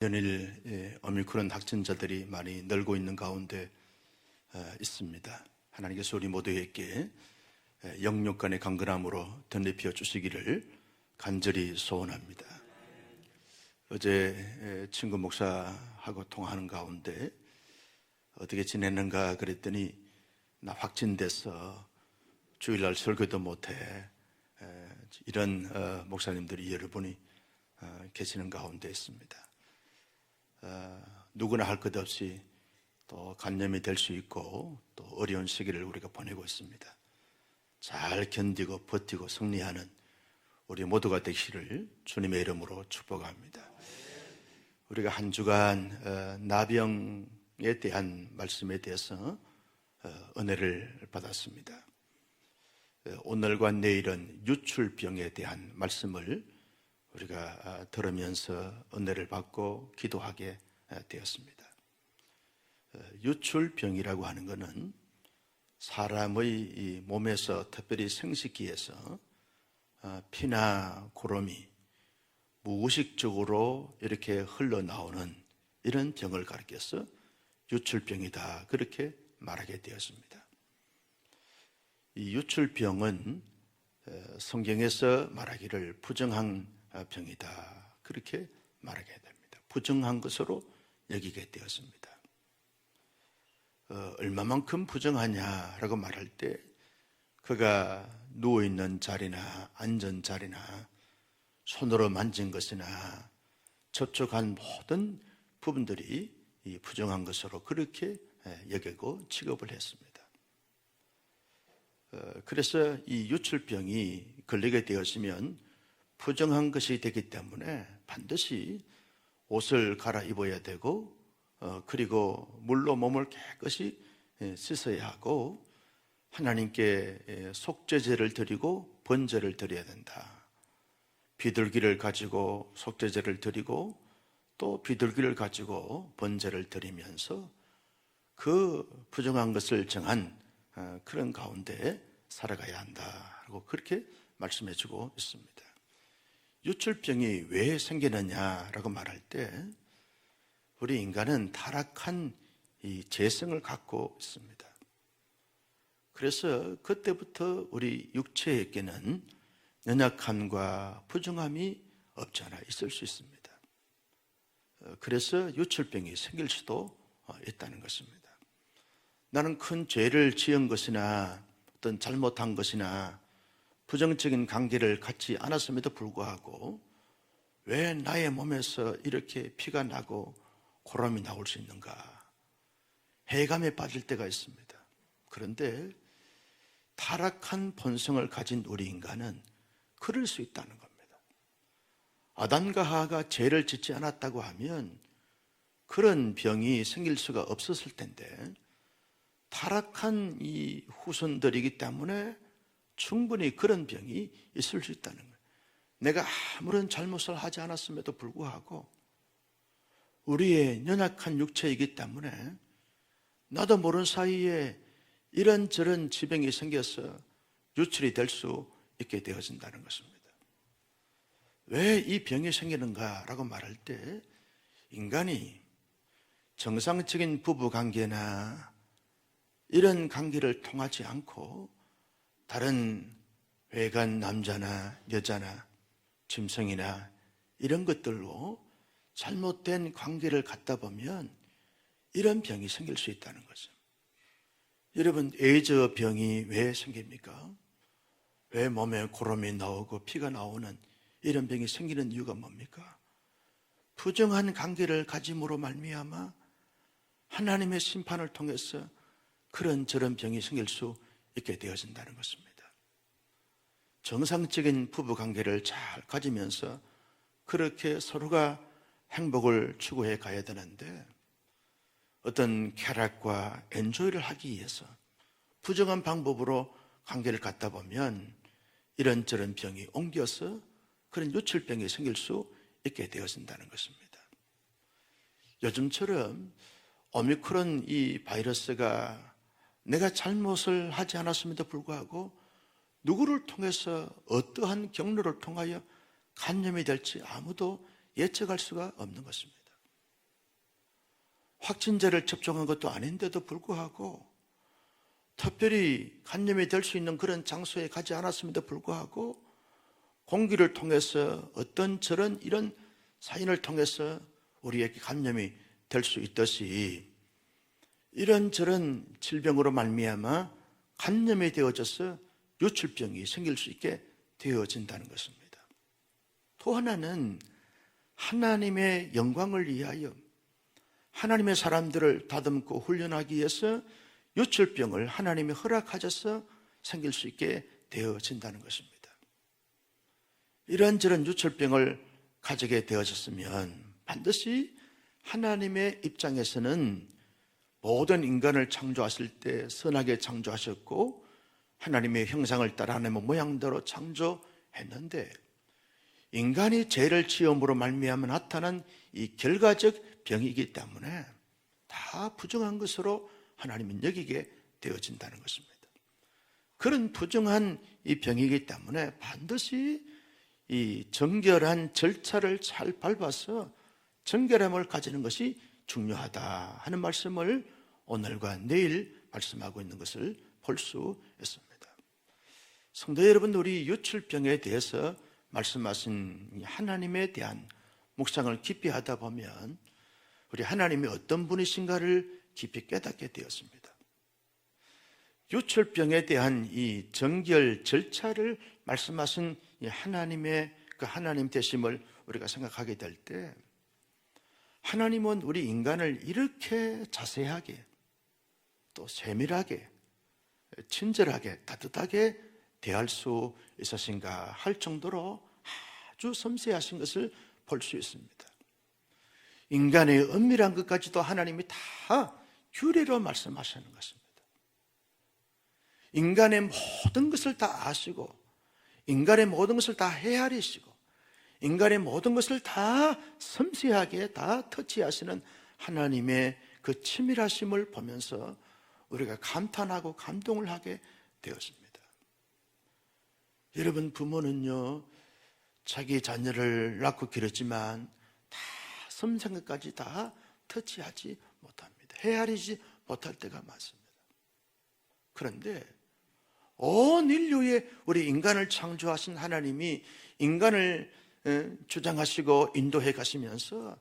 연일 오미크론 확진자들이 많이 늘고 있는 가운데 있습니다. 하나님께서 우리 모두에게 영육간의 강건함으로 덧입혀 주시기를 간절히 소원합니다. 어제 친구 목사하고 통화하는 가운데 어떻게 지냈는가 그랬더니 나 확진돼서 주일날 설교도 못해, 이런 목사님들이 여러분이 계시는 가운데 있습니다. 누구나 할 것 없이 또 감염이 될 수 있고 또 어려운 시기를 우리가 보내고 있습니다. 잘 견디고 버티고 승리하는 우리 모두가 되시기를 주님의 이름으로 축복합니다. 우리가 한 주간 나병에 대한 말씀에 대해서 은혜를 받았습니다. 오늘과 내일은 유출병에 대한 말씀을 우리가 들으면서 은혜를 받고 기도하게 되었습니다. 유출병이라고 하는 것은 사람의 이 몸에서 특별히 생식기에서 피나 고름이 무의식적으로 이렇게 흘러나오는 이런 병을 가리켜서 유출병이다, 그렇게 말하게 되었습니다. 이 유출병은 성경에서 말하기를 부정한 병이다, 그렇게 말하게 됩니다. 부정한 것으로 여기게 되었습니다. 얼마만큼 부정하냐라고 말할 때 그가 누워있는 자리나 앉은 자리나 손으로 만진 것이나 접촉한 모든 부분들이 이 부정한 것으로 그렇게 여기고 취급을 했습니다. 그래서 이 유출병이 걸리게 되었으면 부정한 것이 되기 때문에 반드시 옷을 갈아입어야 되고 그리고 물로 몸을 깨끗이 씻어야 하고 하나님께 속죄제를 드리고 번제를 드려야 된다. 비둘기를 가지고 속죄제를 드리고 또 비둘기를 가지고 번제를 드리면서 그 부정한 것을 정한 그런 가운데 살아가야 한다고 그렇게 말씀해 주고 있습니다. 유출병이 왜 생기느냐라고 말할 때 우리 인간은 타락한 이 재성을 갖고 있습니다. 그래서 그때부터 우리 육체에게는 연약함과 부정함이 없지 않아 있을 수 있습니다. 그래서 유출병이 생길 수도 있다는 것입니다. 나는 큰 죄를 지은 것이나 어떤 잘못한 것이나 부정적인 관계를 갖지 않았음에도 불구하고 왜 나의 몸에서 이렇게 피가 나고 고름이 나올 수 있는가? 해감에 빠질 때가 있습니다. 그런데 타락한 본성을 가진 우리 인간은 그럴 수 있다는 겁니다. 아담과 하와가 죄를 짓지 않았다고 하면 그런 병이 생길 수가 없었을 텐데 타락한 이 후손들이기 때문에 충분히 그런 병이 있을 수 있다는 거예요. 내가 아무런 잘못을 하지 않았음에도 불구하고 우리의 연약한 육체이기 때문에 나도 모르는 사이에 이런저런 지병이 생겨서 유출이 될 수 있게 되어진다는 것입니다. 왜 이 병이 생기는가라고 말할 때 인간이 정상적인 부부관계나 이런 관계를 통하지 않고 다른 외간 남자나 여자나 짐승이나 이런 것들로 잘못된 관계를 갖다 보면 이런 병이 생길 수 있다는 거죠. 여러분, 에이즈 병이 왜 생깁니까? 왜 몸에 고름이 나오고 피가 나오는 이런 병이 생기는 이유가 뭡니까? 부정한 관계를 가짐으로 말미암아 하나님의 심판을 통해서 그런 저런 병이 생길 수 있게 되어진다는 것입니다. 정상적인 부부관계를 잘 가지면서 그렇게 서로가 행복을 추구해 가야 되는데 어떤 쾌락과 엔조이를 하기 위해서 부정한 방법으로 관계를 갖다 보면 이런저런 병이 옮겨서 그런 유출병이 생길 수 있게 되어진다는 것입니다. 요즘처럼 오미크론 이 바이러스가 내가 잘못을 하지 않았음에도 불구하고 누구를 통해서 어떠한 경로를 통하여 감염이 될지 아무도 예측할 수가 없는 것입니다. 확진자를 접종한 것도 아닌데도 불구하고, 특별히 감염이 될 수 있는 그런 장소에 가지 않았음에도 불구하고 공기를 통해서 어떤 저런 이런 사인을 통해서 우리에게 감염이 될 수 있듯이 이런저런 질병으로 말미암아 감염이 되어져서 유출병이 생길 수 있게 되어진다는 것입니다. 또 하나는 하나님의 영광을 위하여 하나님의 사람들을 다듬고 훈련하기 위해서 유출병을 하나님이 허락하셔서 생길 수 있게 되어진다는 것입니다. 이런저런 유출병을 가지게 되어졌으면 반드시 하나님의 입장에서는 모든 인간을 창조하실 때 선하게 창조하셨고 하나님의 형상을 따라 하나님의 모양대로 창조했는데, 인간이 죄를 지음으로 말미암아 나타난 이 결과적 병이기 때문에 다 부정한 것으로 하나님은 여기게 되어진다는 것입니다. 그런 부정한 이 병이기 때문에 반드시 이 정결한 절차를 잘 밟아서 정결함을 가지는 것이 중요하다 하는 말씀을 오늘과 내일 말씀하고 있는 것을 볼 수 있습니다. 성도 여러분, 우리 유출병에 대해서 말씀하신 하나님에 대한 묵상을 깊이 하다 보면 우리 하나님이 어떤 분이신가를 깊이 깨닫게 되었습니다. 유출병에 대한 이 정결 절차를 말씀하신 이 하나님의 그 하나님 되심을 우리가 생각하게 될 때, 하나님은 우리 인간을 이렇게 자세하게 또 세밀하게 친절하게 따뜻하게 대할 수 있으신가 할 정도로 아주 섬세하신 것을 볼 수 있습니다. 인간의 은밀한 것까지도 하나님이 다 규례로 말씀하시는 것입니다. 인간의 모든 것을 다 아시고 인간의 모든 것을 다 헤아리시고 인간의 모든 것을 다 섬세하게 다 터치하시는 하나님의 그 치밀하심을 보면서 우리가 감탄하고 감동을 하게 되었습니다. 여러분, 부모는요 자기 자녀를 낳고 기르지만 다 섬세한 것까지 다 터치하지 못합니다. 헤아리지 못할 때가 많습니다. 그런데 온 인류에 우리 인간을 창조하신 하나님이 인간을 주장하시고 인도해 가시면서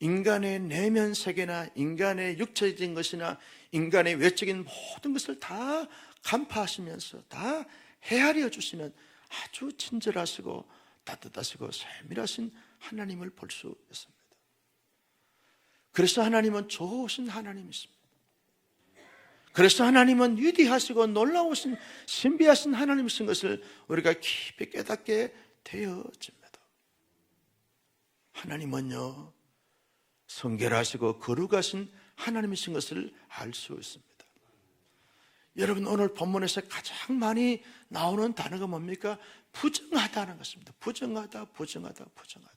인간의 내면 세계나 인간의 육체적인 것이나 인간의 외적인 모든 것을 다 간파하시면서 다 헤아려 주시는 아주 친절하시고 따뜻하시고 세밀하신 하나님을 볼 수 있습니다. 그래서 하나님은 좋으신 하나님이십니다. 그래서 하나님은 위대하시고 놀라우신 신비하신 하나님이신 것을 우리가 깊이 깨닫게 되어집니다. 하나님은요 성결하시고 거룩하신 하나님이신 것을 알 수 있습니다. 여러분, 오늘 본문에서 가장 많이 나오는 단어가 뭡니까? 부정하다는 것입니다. 부정하다, 부정하다, 부정하다.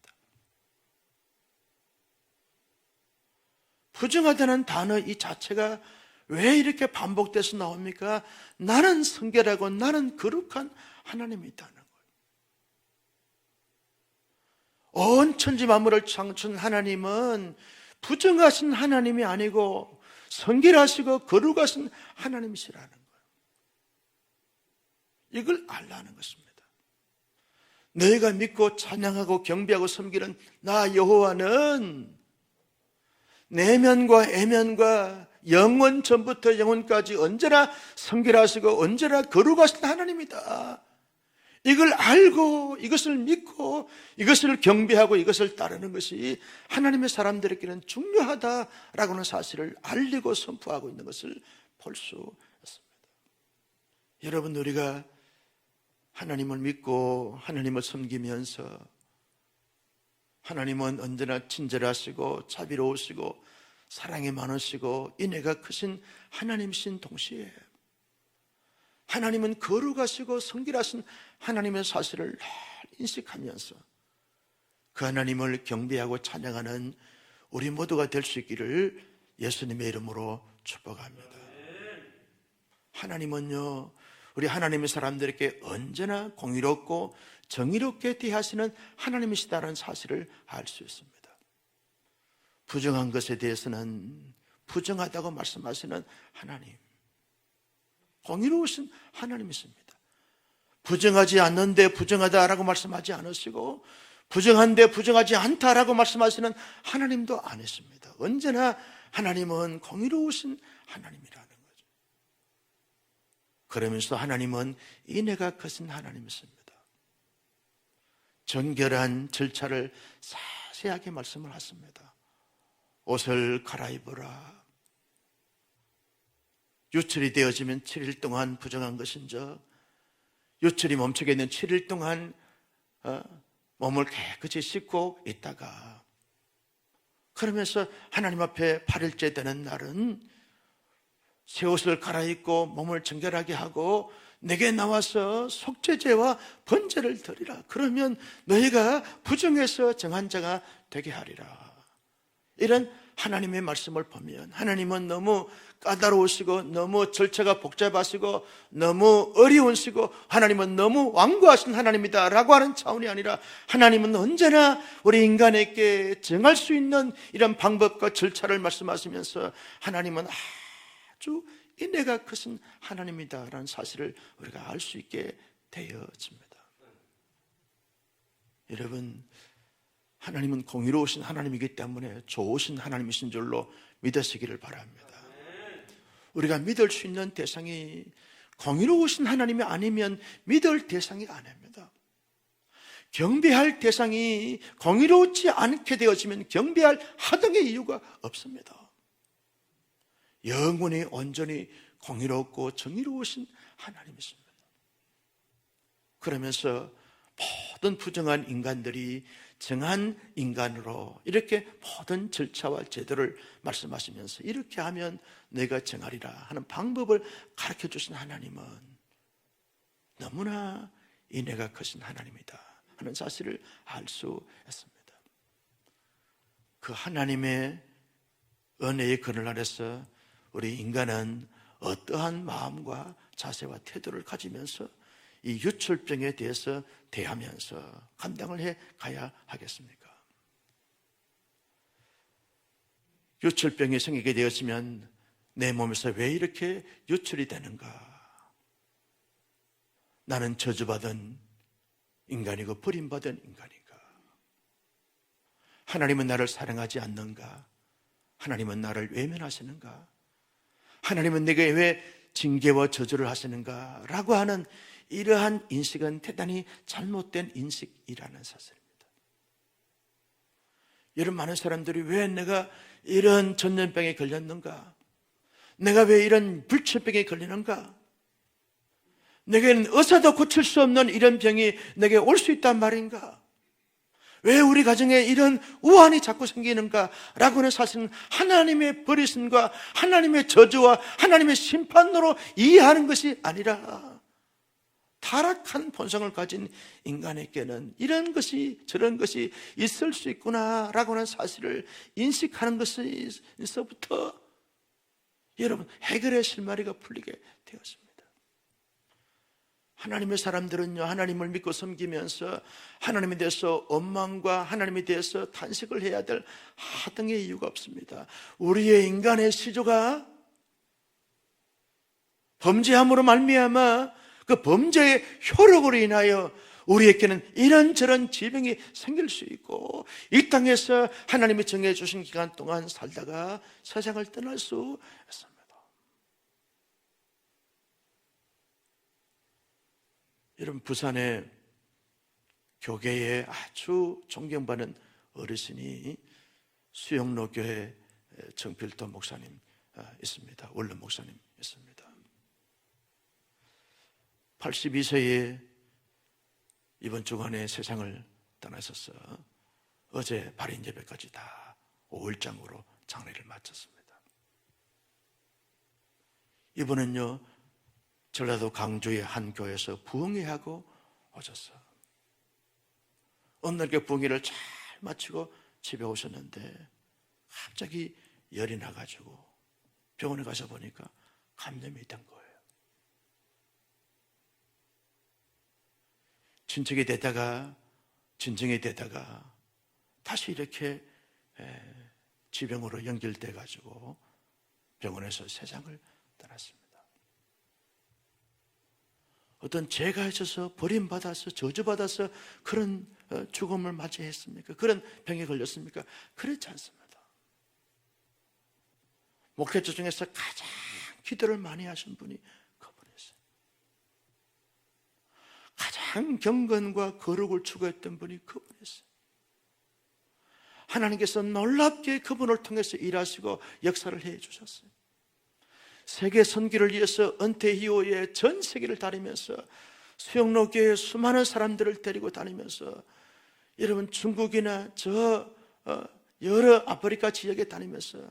부정하다는 단어 이 자체가 왜 이렇게 반복돼서 나옵니까? 나는 성결하고 나는 거룩한 하나님이 있다는 거예요. 온 천지 만물을 창조한 하나님은 부정하신 하나님이 아니고 성결하시고 거룩하신 하나님이시라는 거예요. 이걸 알라는 것입니다. 너희가 믿고 찬양하고 경배하고 섬기는 나 여호와는 내면과 애면과 영원 전부터 영원까지 언제나 성결하시고 언제나 거룩하신 하나님이다. 이걸 알고 이것을 믿고 이것을 경배하고 이것을 따르는 것이 하나님의 사람들에게는 중요하다라고 하는 사실을 알리고 선포하고 있는 것을 볼 수 있습니다. 여러분, 우리가 하나님을 믿고 하나님을 섬기면서 하나님은 언제나 친절하시고 자비로우시고 사랑이 많으시고 인애가 크신 하나님이신 동시에 하나님은 거룩하시고 성결하신 하나님의 사실을 늘 인식하면서 그 하나님을 경배하고 찬양하는 우리 모두가 될 수 있기를 예수님의 이름으로 축복합니다. 하나님은요 우리 하나님의 사람들에게 언제나 공의롭고 정의롭게 대하시는 하나님이시다는 사실을 알 수 있습니다. 부정한 것에 대해서는 부정하다고 말씀하시는 하나님, 공의로우신 하나님이십니다. 부정하지 않는데 부정하다라고 말씀하지 않으시고, 부정한데 부정하지 않다라고 말씀하시는 하나님도 아니십니다. 언제나 하나님은 공의로우신 하나님이라는 거죠. 그러면서 하나님은 인애가 크신 하나님이십니다. 정결한 절차를 자세하게 말씀을 하십니다. 옷을 갈아입으라. 유출이 되어지면 7일 동안 부정한 것인즉, 유출이 멈추게 있는 7일 동안 몸을 깨끗이 씻고 있다가, 그러면서 하나님 앞에 8일째 되는 날은 새 옷을 갈아입고 몸을 정결하게 하고 내게 나와서 속죄제와 번제를 드리라. 그러면 너희가 부정해서 정한 자가 되게 하리라. 이런 하나님의 말씀을 보면 하나님은 너무 까다로우시고 너무 절차가 복잡하시고 너무 어려우시고 하나님은 너무 완고하신 하나님이다 라고 하는 차원이 아니라, 하나님은 언제나 우리 인간에게 정할 수 있는 이런 방법과 절차를 말씀하시면서 하나님은 아주 인애가 크신 하나님이다 라는 사실을 우리가 알 수 있게 되어집니다. 여러분, 하나님은 공의로우신 하나님이기 때문에 좋으신 하나님이신 줄로 믿으시기를 바랍니다. 우리가 믿을 수 있는 대상이 공의로우신 하나님이 아니면 믿을 대상이 아닙니다. 경배할 대상이 공의롭지 않게 되어지면 경배할 하등의 이유가 없습니다. 영원히 온전히 공의롭고 정의로우신 하나님이십니다. 그러면서 모든 부정한 인간들이 정한 인간으로 이렇게 모든 절차와 제도를 말씀하시면서 이렇게 하면 내가 정하리라 하는 방법을 가르쳐 주신 하나님은 너무나 인애가 크신 하나님이다 하는 사실을 알 수 있습니다. 그 하나님의 은혜의 그늘 아래서 우리 인간은 어떠한 마음과 자세와 태도를 가지면서 이 유출병에 대해서 대하면서 감당을 해 가야 하겠습니까? 유출병이 생기게 되었으면 내 몸에서 왜 이렇게 유출이 되는가? 나는 저주받은 인간이고 버림받은 인간인가? 하나님은 나를 사랑하지 않는가? 하나님은 나를 외면하시는가? 하나님은 내게 왜 징계와 저주를 하시는가? 라고 하는 이러한 인식은 대단히 잘못된 인식이라는 사실입니다. 여러분, 많은 사람들이 왜 내가 이런 전염병에 걸렸는가? 내가 왜 이런 불치병에 걸리는가? 내게는 의사도 고칠 수 없는 이런 병이 내게 올 수 있단 말인가? 왜 우리 가정에 이런 우환이 자꾸 생기는가? 라고 하는 사실은 하나님의 버리심과 하나님의 저주와 하나님의 심판으로 이해하는 것이 아니라, 타락한 본성을 가진 인간에게는 이런 것이 저런 것이 있을 수 있구나라고 하는 사실을 인식하는 것에서부터 여러분 해결의 실마리가 풀리게 되었습니다. 하나님의 사람들은요, 하나님을 믿고 섬기면서 하나님에 대해서 원망과 하나님에 대해서 탄식을 해야 될 하등의 이유가 없습니다. 우리의 인간의 시조가 범죄함으로 말미암아 그 범죄의 효력으로 인하여 우리에게는 이런저런 질병이 생길 수 있고, 이 땅에서 하나님이 정해주신 기간 동안 살다가 세상을 떠날 수 있습니다. 여러분, 부산에 교계에 아주 존경받는 어르신이 수영로 교회 정필도 목사님 있습니다. 원룸 목사님 있습니다. 82세에 이번 주간에 세상을 떠나셔서 어제 발인 예배까지 다 5일장으로 장례를 마쳤습니다. 이분은요, 전라도 강주의 한 교회에서 부흥회하고 오셨어요. 어느 날 그 부흥회를 잘 마치고 집에 오셨는데 갑자기 열이 나가지고 병원에 가서 보니까 감염이 된 거예요. 진정이 되다가 다시 이렇게 지병으로 연결돼 가지고 병원에서 세상을 떠났습니다. 어떤 죄가 있어서 버림받아서 저주받아서 그런 죽음을 맞이했습니까? 그런 병에 걸렸습니까? 그렇지 않습니다. 목회자 중에서 가장 기도를 많이 하신 분이 그분이었어요. 가장 경건과 거룩을 추구했던 분이 그분이었어요. 하나님께서 놀랍게 그분을 통해서 일하시고 역사를 해주셨어요. 세계 선교를 위해서 은퇴 이후에 전 세계를 다니면서 수영로교회 수많은 사람들을 데리고 다니면서 여러분 중국이나 여러 아프리카 지역에 다니면서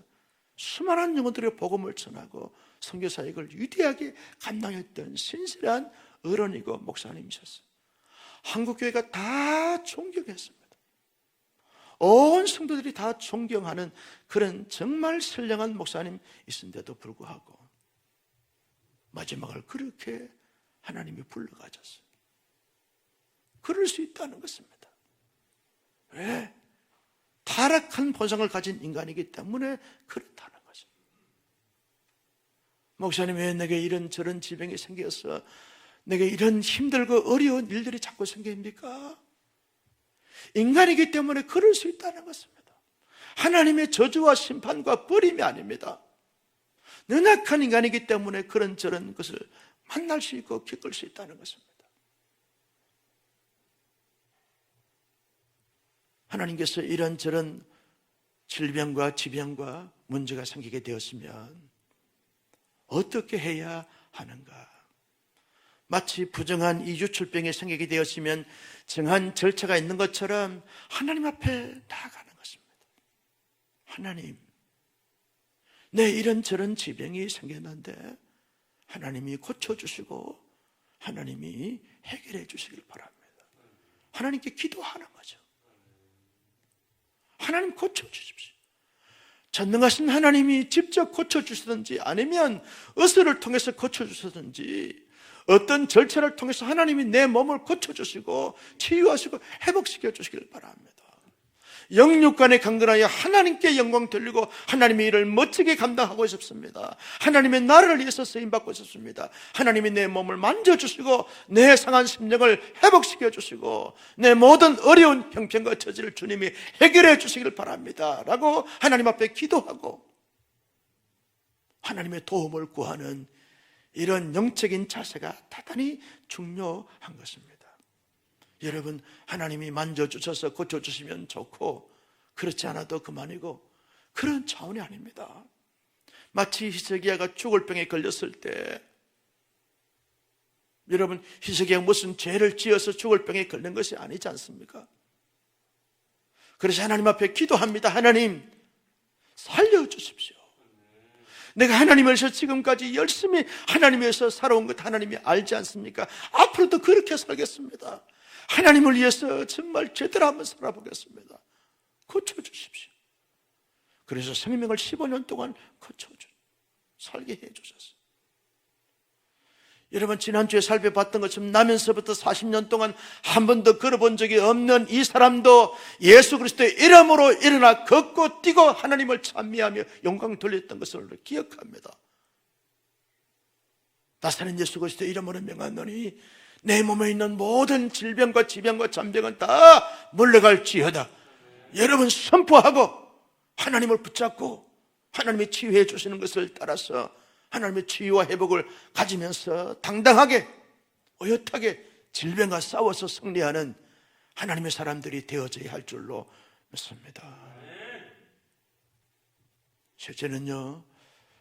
수많은 영혼들의 복음을 전하고 선교 사역을 위대하게 감당했던 신실한 어른이고 목사님이셨어요. 한국교회가 다 존경했습니다. 온 성도들이 다 존경하는 그런 정말 선량한 목사님이신데도 불구하고 마지막을 그렇게 하나님이 불러가셨어요. 그럴 수 있다는 것입니다. 왜? 타락한 본성을 가진 인간이기 때문에 그렇다는 거죠. 목사님, 왜 내게 이런저런 지병이 생겨서 내게 이런 힘들고 어려운 일들이 자꾸 생깁니까? 인간이기 때문에 그럴 수 있다는 것입니다. 하나님의 저주와 심판과 버림이 아닙니다. 연약한 인간이기 때문에 그런저런 것을 만날 수 있고 겪을 수 있다는 것입니다. 하나님께서 이런저런 질병과 지병과 문제가 생기게 되었으면 어떻게 해야 하는가? 마치 부정한 이주출병이 생기게 되었으면 정한 절차가 있는 것처럼 하나님 앞에 나아가는 것입니다. 하나님, 내 이런저런 지병이 생겼는데 하나님이 고쳐주시고 하나님이 해결해 주시길 바랍니다. 하나님께 기도하는 거죠. 하나님 고쳐주십시오. 전능하신 하나님이 직접 고쳐주시든지 아니면 의사를 통해서 고쳐주시든지 어떤 절차를 통해서 하나님이 내 몸을 고쳐주시고 치유하시고 회복시켜 주시길 바랍니다. 영육간에 강건하여 하나님께 영광 돌리고 하나님의 일을 멋지게 감당하고 싶습니다. 하나님의 나라를 위해서 쓰임받고 싶습니다. 하나님이 내 몸을 만져주시고 내 상한 심령을 회복시켜 주시고 내 모든 어려운 형편과 처지를 주님이 해결해 주시길 바랍니다 라고 하나님 앞에 기도하고 하나님의 도움을 구하는 이런 영적인 자세가 대단히 중요한 것입니다. 여러분, 하나님이 만져주셔서 고쳐주시면 좋고 그렇지 않아도 그만이고 그런 차원이 아닙니다. 마치 히스기야가 죽을 병에 걸렸을 때 여러분, 히스기야가 무슨 죄를 지어서 죽을 병에 걸린 것이 아니지 않습니까? 그래서 하나님 앞에 기도합니다. 하나님, 살려주십시오. 내가 하나님에서 지금까지 열심히 하나님에서 살아온 것 하나님이 알지 않습니까? 앞으로도 그렇게 살겠습니다. 하나님을 위해서 정말 제대로 한번 살아보겠습니다. 고쳐주십시오. 그래서 생명을 15년 동안 살게 해주셨어요. 여러분, 지난주에 살펴봤던 것처럼 나면서부터 40년 동안 한 번도 걸어본 적이 없는 이 사람도 예수 그리스도의 이름으로 일어나 걷고 뛰고 하나님을 찬미하며 영광 돌렸던 것을 기억합니다. 나사렛 예수 그리스도의 이름으로 명하노니 내 몸에 있는 모든 질병과 지병과 잔병은 다 물러갈지어다. 여러분, 선포하고 하나님을 붙잡고 하나님이 치유해 주시는 것을 따라서 하나님의 치유와 회복을 가지면서 당당하게 어엿하게 질병과 싸워서 승리하는 하나님의 사람들이 되어져야 할 줄로 믿습니다. 실제는요,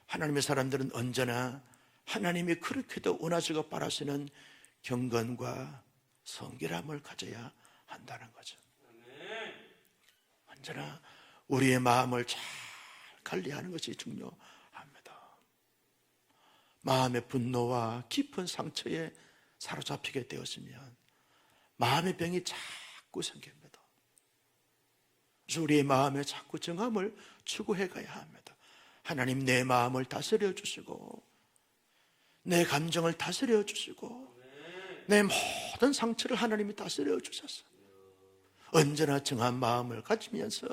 하나님의 사람들은 언제나 하나님이 그렇게도 원하시고 바라시는 경건과 성결함을 가져야 한다는 거죠. 언제나 우리의 마음을 잘 관리하는 것이 중요합니다. 마음의 분노와 깊은 상처에 사로잡히게 되었으면 마음의 병이 자꾸 생깁니다. 그래서 우리의 마음에 자꾸 정함을 추구해 가야 합니다. 하나님, 내 마음을 다스려 주시고 내 감정을 다스려 주시고 내 모든 상처를 하나님이 다스려 주셨어요. 언제나 정한 마음을 가지면서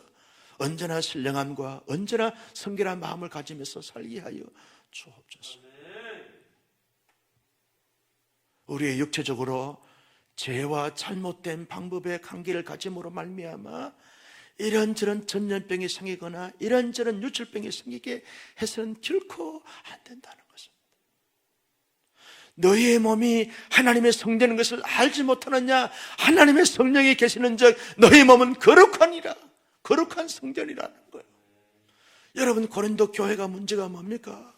언제나 신령함과 언제나 성결한 마음을 가지면서 살게 하여 주옵소서. 우리의 육체적으로 죄와 잘못된 방법의 관계를 가짐으로 말미암아 이런저런 전염병이 생기거나 이런저런 유출병이 생기게 해서는 결코 안 된다는 것입니다. 너희의 몸이 하나님의 성되는 것을 알지 못하느냐? 하나님의 성령이 계시는 즉 너희 몸은 거룩하니라. 거룩한 성전이라는 거예요. 여러분, 고린도 교회가 문제가 뭡니까?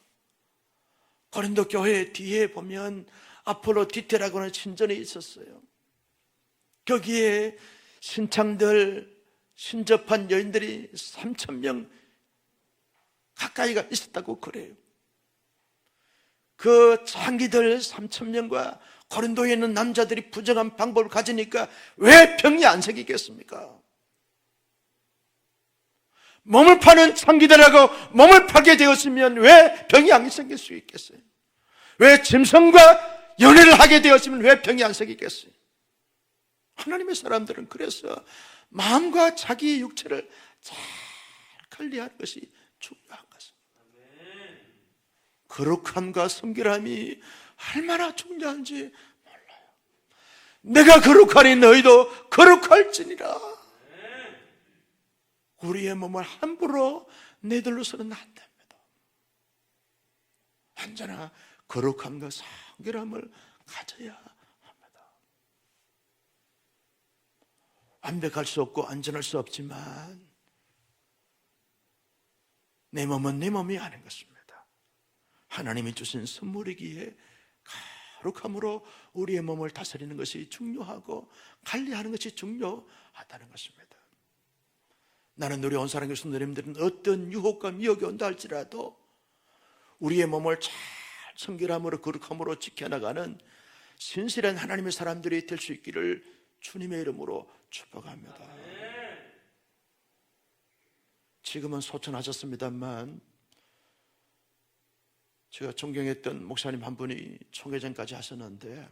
고린도 교회 뒤에 보면 아폴로디테라고 하는 신전이 있었어요. 거기에 신창들, 신접한 여인들이 3,000명 가까이가 있었다고 그래요. 그 장기들 3,000명과 고린도에 있는 남자들이 부정한 방법을 가지니까 왜 병이 안 생기겠습니까? 몸을 파는 장기들하고 몸을 파게 되었으면 왜 병이 안 생길 수 있겠어요? 왜 짐승과 연애를 하게 되었으면 왜 병이 안 생기겠어요? 하나님의 사람들은 그래서 마음과 자기의 육체를 잘 관리하는 것이 중요한 것입니다. 거룩함과 성결함이 얼마나 중요한지 몰라요. 내가 거룩하니 너희도 거룩할지니라. 우리의 몸을 함부로 내둘러서는 안 됩니다. 언제나 거룩함과 성결함을 가져야 합니다. 완벽할 수 없고 안전할 수 없지만 내 몸은 내 몸이 아닌 것입니다. 하나님이 주신 선물이기에 거룩함으로 우리의 몸을 다스리는 것이 중요하고 관리하는 것이 중요하다는 것입니다. 나는 우리 온사랑 교수님들은 어떤 유혹과 미혹이 온다 할지라도 우리의 몸을 잘 성결함으로 거룩함으로 지켜나가는 신실한 하나님의 사람들이 될 수 있기를 주님의 이름으로 축복합니다. 지금은 소천하셨습니다만 제가 존경했던 목사님 한 분이 총회전까지 하셨는데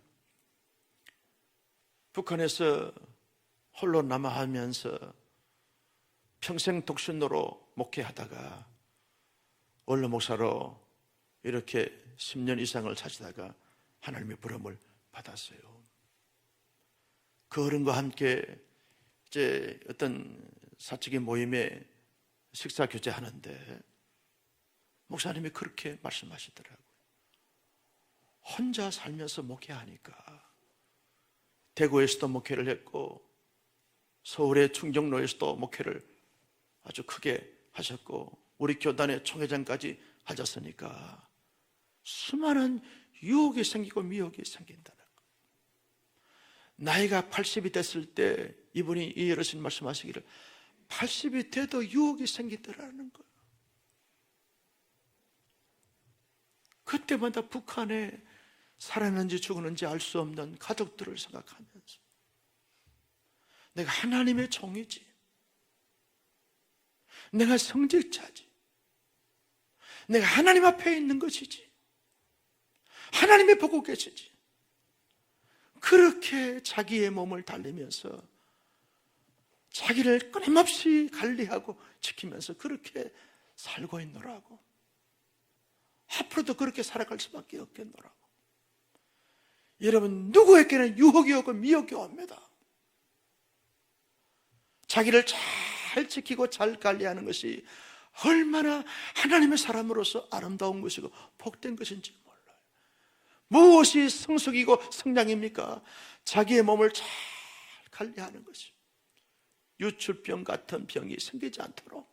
북한에서 홀로 남아하면서 평생 독신노로 목회하다가 원로 목사로 이렇게 10년 이상을 사시다가 하나님의 부름을 받았어요. 그 어른과 함께 이제 어떤 사적인 모임에 식사 교제하는데 목사님이 그렇게 말씀하시더라고요. 혼자 살면서 목회하니까 대구에서도 목회를 했고 서울의 충정로에서도 목회를 아주 크게 하셨고 우리 교단의 총회장까지 하셨으니까 수많은 유혹이 생기고 미혹이 생긴다는 거. 나이가 80이 됐을 때 이분이 이 어르신 말씀하시기를 80이 돼도 유혹이 생기더라는 거예요. 그때마다 북한에 살았는지 죽었는지 알 수 없는 가족들을 생각하면서 내가 하나님의 종이지, 내가 성직자지, 내가 하나님 앞에 있는 것이지, 하나님이 보고 계시지. 그렇게 자기의 몸을 달리면서 자기를 끊임없이 관리하고 지키면서 그렇게 살고 있노라고. 앞으로도 그렇게 살아갈 수밖에 없겠노라고. 여러분, 누구에게는 유혹이 오고 미혹이 옵니다. 자기를 잘 지키고 잘 관리하는 것이 얼마나 하나님의 사람으로서 아름다운 것이고 복된 것인지 몰라요. 무엇이 성숙이고 성량입니까? 자기의 몸을 잘 관리하는 것이. 유출병 같은 병이 생기지 않도록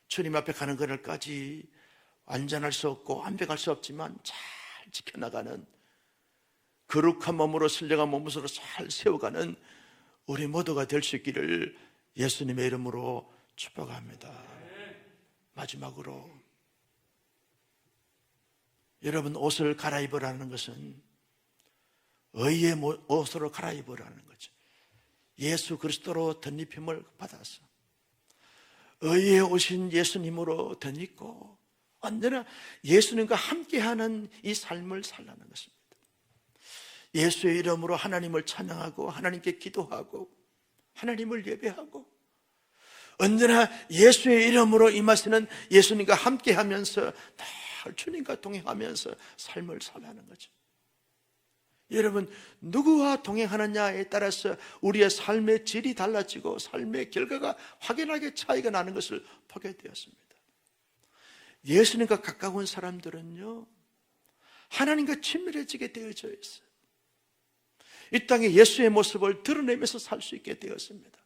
주님 앞에 가는 그날까지 완전할 수 없고 완벽할 수 없지만 잘 지켜나가는 거룩한 몸으로 신령한 몸으로 잘 세워가는 우리 모두가 될 수 있기를 예수님의 이름으로 축복합니다. 마지막으로 여러분, 옷을 갈아입으라는 것은 의의 옷으로 갈아입으라는 거죠. 예수 그리스도로 덧입힘을 받아서 의의 오신 예수님으로 덧입고 언제나 예수님과 함께하는 이 삶을 살라는 것입니다. 예수의 이름으로 하나님을 찬양하고 하나님께 기도하고 하나님을 예배하고 언제나 예수의 이름으로 임하시는 예수님과 함께하면서 늘 주님과 동행하면서 삶을 살아가는 거죠. 여러분, 누구와 동행하느냐에 따라서 우리의 삶의 질이 달라지고 삶의 결과가 확연하게 차이가 나는 것을 보게 되었습니다. 예수님과 가까운 사람들은요, 하나님과 친밀해지게 되어져 있어요. 이 땅에 예수의 모습을 드러내면서 살 수 있게 되었습니다.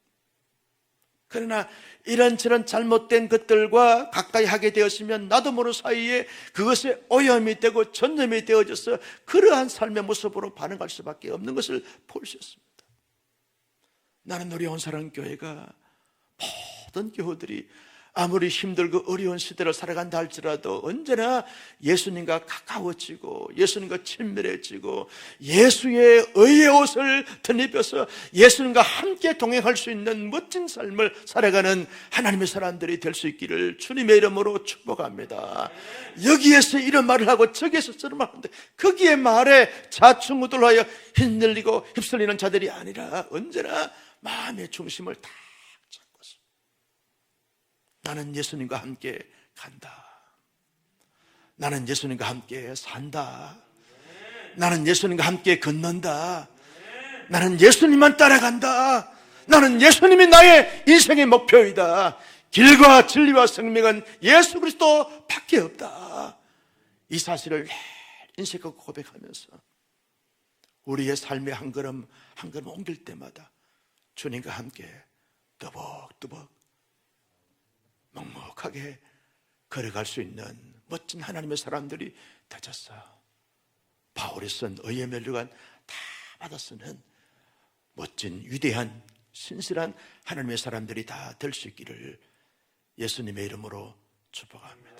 그러나 이런저런 잘못된 것들과 가까이 하게 되었으면 나도 모르는 사이에 그것에 오염이 되고 전염이 되어져서 그러한 삶의 모습으로 반응할 수밖에 없는 것을 볼 수 있습니다. 나는 우리 온사랑교회가 모든 교우들이 아무리 힘들고 어려운 시대를 살아간다 할지라도 언제나 예수님과 가까워지고 예수님과 친밀해지고 예수의 의의 옷을 덧입혀서 예수님과 함께 동행할 수 있는 멋진 삶을 살아가는 하나님의 사람들이 될 수 있기를 주님의 이름으로 축복합니다. 여기에서 이런 말을 하고 저기에서 저런 말을 하는데 거기에 말에 자충우돌하여 휘날리고 휩쓸리는 자들이 아니라 언제나 마음의 중심을 다 나는 예수님과 함께 간다. 나는 예수님과 함께 산다. 나는 예수님과 함께 걷는다. 나는 예수님만 따라간다. 나는 예수님이 나의 인생의 목표이다. 길과 진리와 생명은 예수 그리스도 밖에 없다. 이 사실을 인식하고 고백하면서 우리의 삶의 한 걸음 한 걸음 옮길 때마다 주님과 함께 뜨벅뜨벅 넉넉하게 걸어갈 수 있는 멋진 하나님의 사람들이 되셨어. 바울이 쓴 의의 면류관 다 받아 쓰는 멋진 위대한 신실한 하나님의 사람들이 다 될 수 있기를 예수님의 이름으로 축복합니다.